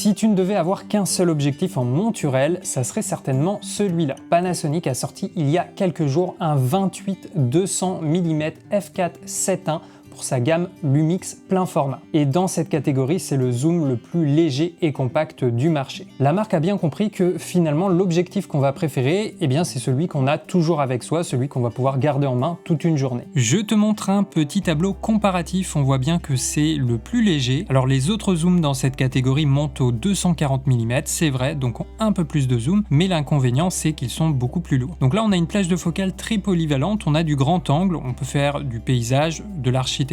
Si tu ne devais avoir qu'un seul objectif en monturel, ça serait certainement celui-là. Panasonic a sorti il y a quelques jours un 28-200 mm f4 7.1 pour sa gamme Lumix plein format. Et dans cette catégorie, c'est le zoom le plus léger et compact du marché. La marque a bien compris que finalement l'objectif qu'on va préférer, eh bien c'est celui qu'on a toujours avec soi, celui qu'on va pouvoir garder en main toute une journée. Je te montre un petit tableau comparatif, on voit bien que c'est le plus léger. Alors les autres zooms dans cette catégorie montent au 240 mm, c'est vrai, donc ont un peu plus de zoom, mais l'inconvénient c'est qu'ils sont beaucoup plus lourds. Donc là on a une plage de focale très polyvalente, on a du grand angle, on peut faire du paysage, de l'architecture,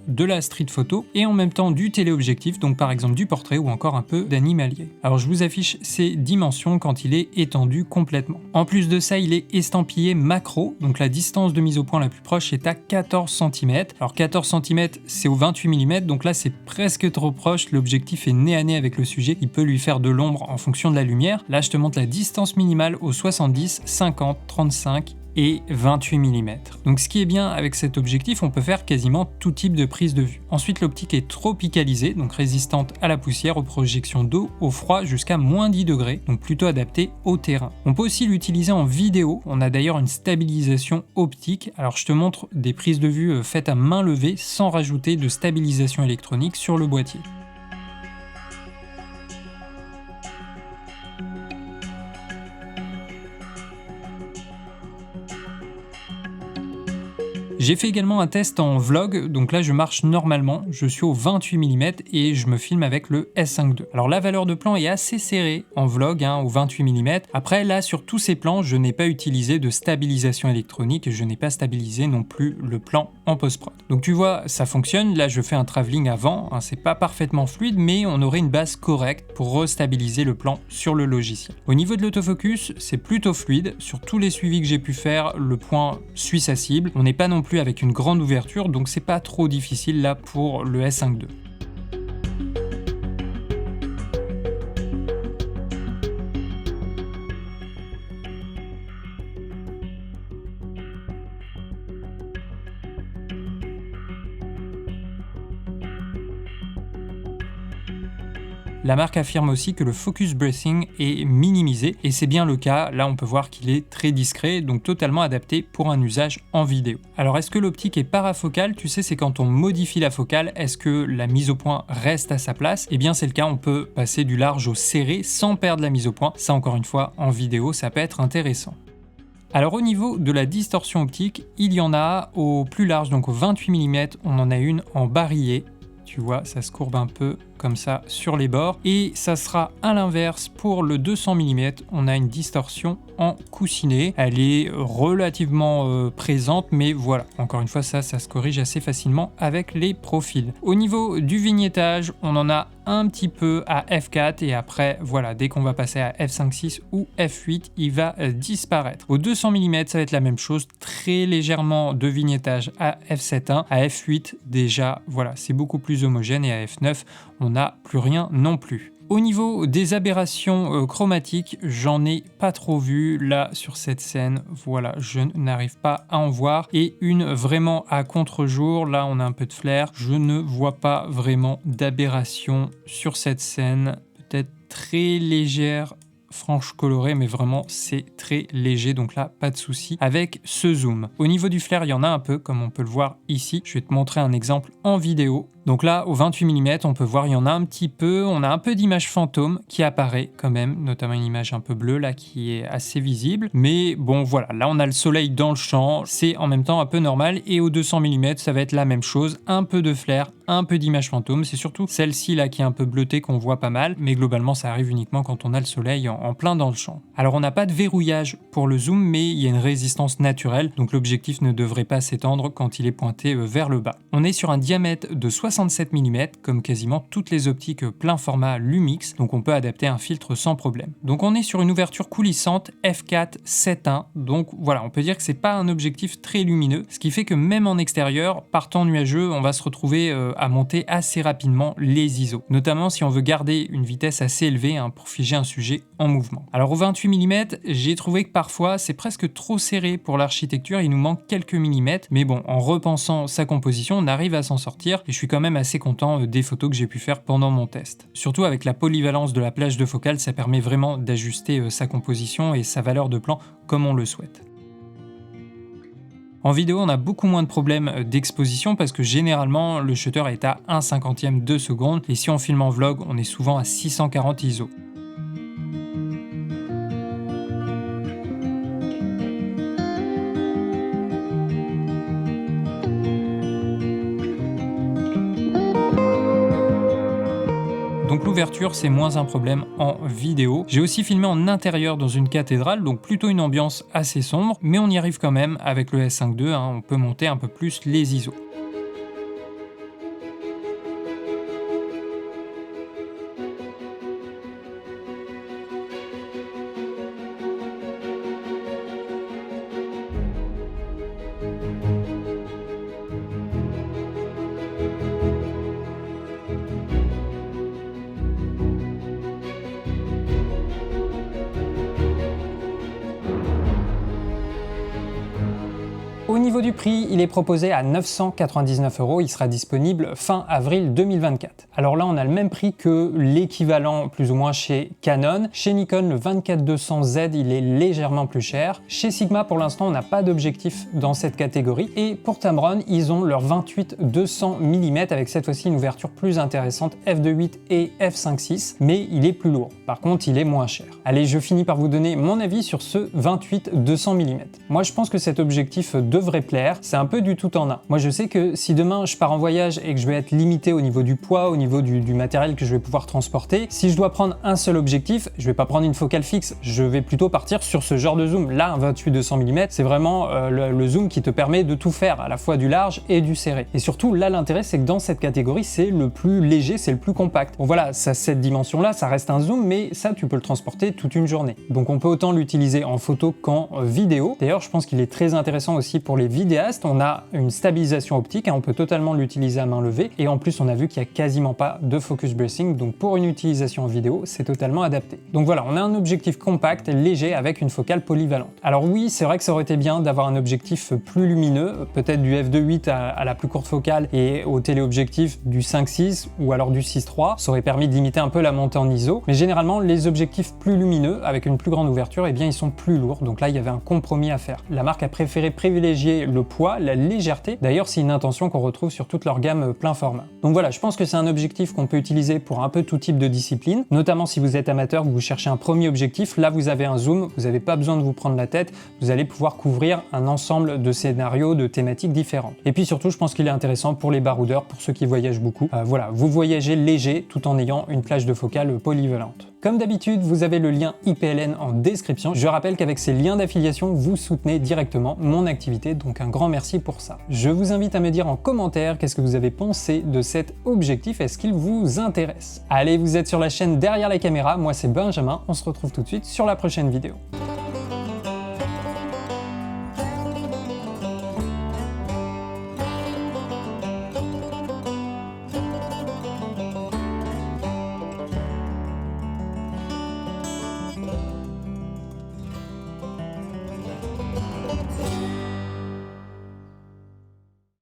de la street photo et en même temps du téléobjectif, donc par exemple du portrait ou encore un peu d'animalier. Alors je vous affiche ses dimensions quand il est étendu complètement. En plus de ça, il est estampillé macro, donc la distance de mise au point la plus proche est à 14 cm. Alors 14 cm c'est au 28 mm, donc là c'est presque trop proche, l'objectif est nez à nez avec le sujet, il peut lui faire de l'ombre en fonction de la lumière. Là je te montre la distance minimale au 70, 50, 35 et 28 mm. Donc ce qui est bien avec cet objectif, on peut faire quasiment tout type de prise de vue. Ensuite l'optique est tropicalisée, donc résistante à la poussière, aux projections d'eau, au froid jusqu'à moins 10 degrés, donc plutôt adaptée au terrain. On peut aussi l'utiliser en vidéo, on a d'ailleurs une stabilisation optique. Alors je te montre des prises de vue faites à main levée sans rajouter de stabilisation électronique sur le boîtier. J'ai fait également un test en vlog, donc là je marche normalement, je suis au 28 mm et je me filme avec le S5 II. Alors la valeur de plan est assez serrée en vlog, au 28 mm. Après là sur tous ces plans, je n'ai pas utilisé de stabilisation électronique et je n'ai pas stabilisé non plus le plan en post-prod. Donc tu vois, ça fonctionne, là je fais un travelling avant, c'est pas parfaitement fluide mais on aurait une base correcte pour restabiliser le plan sur le logiciel. Au niveau de l'autofocus, c'est plutôt fluide, sur tous les suivis que j'ai pu faire, le point suit sa cible, on n'est pas non plus avec une grande ouverture, donc c'est pas trop difficile là pour le S5 II. La marque affirme aussi que le focus breathing est minimisé et c'est bien le cas, là on peut voir qu'il est très discret, donc totalement adapté pour un usage en vidéo. Alors est-ce que l'optique est parafocale? Tu sais, c'est quand on modifie la focale, est-ce que la mise au point reste à sa place? Eh bien c'est le cas, on peut passer du large au serré sans perdre la mise au point, ça encore une fois en vidéo ça peut être intéressant. Alors au niveau de la distorsion optique, il y en a au plus large, donc au 28 mm, on en a une en barillet, tu vois ça se courbe un peu comme ça sur les bords, et ça sera à l'inverse pour le 200 mm, on a une distorsion en coussinet, elle est relativement présente, mais voilà, encore une fois ça se corrige assez facilement avec les profils. Au niveau du vignettage, on en a un petit peu à f4 et après voilà, dès qu'on va passer à f5.6 ou f8, il va disparaître. Au 200 mm, ça va être la même chose, très légèrement de vignettage à f7.1, à f8 déjà voilà, c'est beaucoup plus homogène et à f9, on n'a plus rien non plus. Au niveau des aberrations chromatiques, j'en ai pas trop vu là sur cette scène, voilà, je n'arrive pas à en voir. Et une vraiment à contre-jour, là on a un peu de flair, je ne vois pas vraiment d'aberration sur cette scène, peut-être très légère, franche colorée, mais vraiment c'est très léger, donc là pas de souci avec ce zoom. Au niveau du flair, il y en a un peu comme on peut le voir ici, je vais te montrer un exemple en vidéo. Donc là au 28 mm, on peut voir il y en a un petit peu, on a un peu d'image fantôme qui apparaît quand même, notamment une image un peu bleue là qui est assez visible, mais bon voilà, là on a le soleil dans le champ, c'est en même temps un peu normal. Et au 200 mm ça va être la même chose, un peu de flair, un peu d'image fantôme, c'est surtout celle-ci là qui est un peu bleutée qu'on voit pas mal, mais globalement ça arrive uniquement quand on a le soleil en plein dans le champ. Alors on n'a pas de verrouillage pour le zoom, mais il y a une résistance naturelle, donc l'objectif ne devrait pas s'étendre quand il est pointé vers le bas. On est sur un diamètre de 67 mm, comme quasiment toutes les optiques plein format Lumix, donc on peut adapter un filtre sans problème. Donc on est sur une ouverture coulissante f4 7.1, donc voilà, on peut dire que c'est pas un objectif très lumineux, ce qui fait que même en extérieur, par temps nuageux, on va se retrouver à monter assez rapidement les ISO, notamment si on veut garder une vitesse assez élevée pour figer un sujet en mouvement. Alors au 28 mm, j'ai trouvé que parfois c'est presque trop serré pour l'architecture, il nous manque quelques millimètres, mais bon, en repensant sa composition, on arrive à s'en sortir et je suis quand quand même assez content des photos que j'ai pu faire pendant mon test. Surtout avec la polyvalence de la plage de focale, ça permet vraiment d'ajuster sa composition et sa valeur de plan comme on le souhaite. En vidéo, on a beaucoup moins de problèmes d'exposition parce que généralement, le shutter est à 1/50 de seconde et si on filme en vlog, on est souvent à 640 ISO. Donc l'ouverture, c'est moins un problème en vidéo. J'ai aussi filmé en intérieur dans une cathédrale, donc plutôt une ambiance assez sombre, mais on y arrive quand même avec le S5 II, on peut monter un peu plus les ISO. Au niveau du prix, il est proposé à 999 €, il sera disponible fin avril 2024. Alors là, on a le même prix que l'équivalent plus ou moins chez Canon. Chez Nikon, le 24-200Z, il est légèrement plus cher. Chez Sigma, pour l'instant, on n'a pas d'objectif dans cette catégorie. Et pour Tamron, ils ont leur 28-200 mm avec cette fois-ci une ouverture plus intéressante, f2.8 et f5.6, mais il est plus lourd. Par contre, il est moins cher. Allez, je finis par vous donner mon avis sur ce 28-200 mm. Moi, je pense que cet objectif devrait plaire, c'est un peu du tout en un. Moi je sais que si demain je pars en voyage et que je vais être limité au niveau du poids, au niveau du matériel que je vais pouvoir transporter, si je dois prendre un seul objectif, je vais pas prendre une focale fixe, je vais plutôt partir sur ce genre de zoom. Là, un 28-200 mm, c'est vraiment le zoom qui te permet de tout faire, à la fois du large et du serré. Et surtout, là l'intérêt c'est que dans cette catégorie, c'est le plus léger, c'est le plus compact. Bon voilà, ça, cette dimension-là, ça reste un zoom, mais ça tu peux le transporter toute une journée. Donc on peut autant l'utiliser en photo qu'en vidéo. D'ailleurs, je pense qu'il est très intéressant aussi pour les vidéastes. On a une stabilisation optique, on peut totalement l'utiliser à main levée et en plus on a vu qu'il n'y a quasiment pas de focus bracing, donc pour une utilisation en vidéo c'est totalement adapté. Donc voilà, on a un objectif compact, léger avec une focale polyvalente. Alors oui, c'est vrai que ça aurait été bien d'avoir un objectif plus lumineux, peut-être du f2.8 à la plus courte focale et au téléobjectif du 5.6 ou alors du 6.3, ça aurait permis de limiter un peu la montée en ISO, mais généralement les objectifs plus lumineux avec une plus grande ouverture, eh bien ils sont plus lourds, donc là il y avait un compromis à faire. La marque a préféré privilégier le poids, la légèreté. D'ailleurs, c'est une intention qu'on retrouve sur toute leur gamme plein format. Donc voilà, je pense que c'est un objectif qu'on peut utiliser pour un peu tout type de discipline, notamment si vous êtes amateur, que vous cherchez un premier objectif. Là, vous avez un zoom, vous n'avez pas besoin de vous prendre la tête, vous allez pouvoir couvrir un ensemble de scénarios, de thématiques différentes. Et puis surtout, je pense qu'il est intéressant pour les baroudeurs, pour ceux qui voyagent beaucoup. Voilà, vous voyagez léger tout en ayant une plage de focale polyvalente. Comme d'habitude, vous avez le lien IPLN en description. Je rappelle qu'avec ces liens d'affiliation, vous soutenez directement mon activité, donc un grand merci pour ça. Je vous invite à me dire en commentaire qu'est-ce que vous avez pensé de cet objectif, est-ce qu'il vous intéresse? Allez, vous êtes sur la chaîne Derrière la caméra, moi c'est Benjamin, on se retrouve tout de suite sur la prochaine vidéo.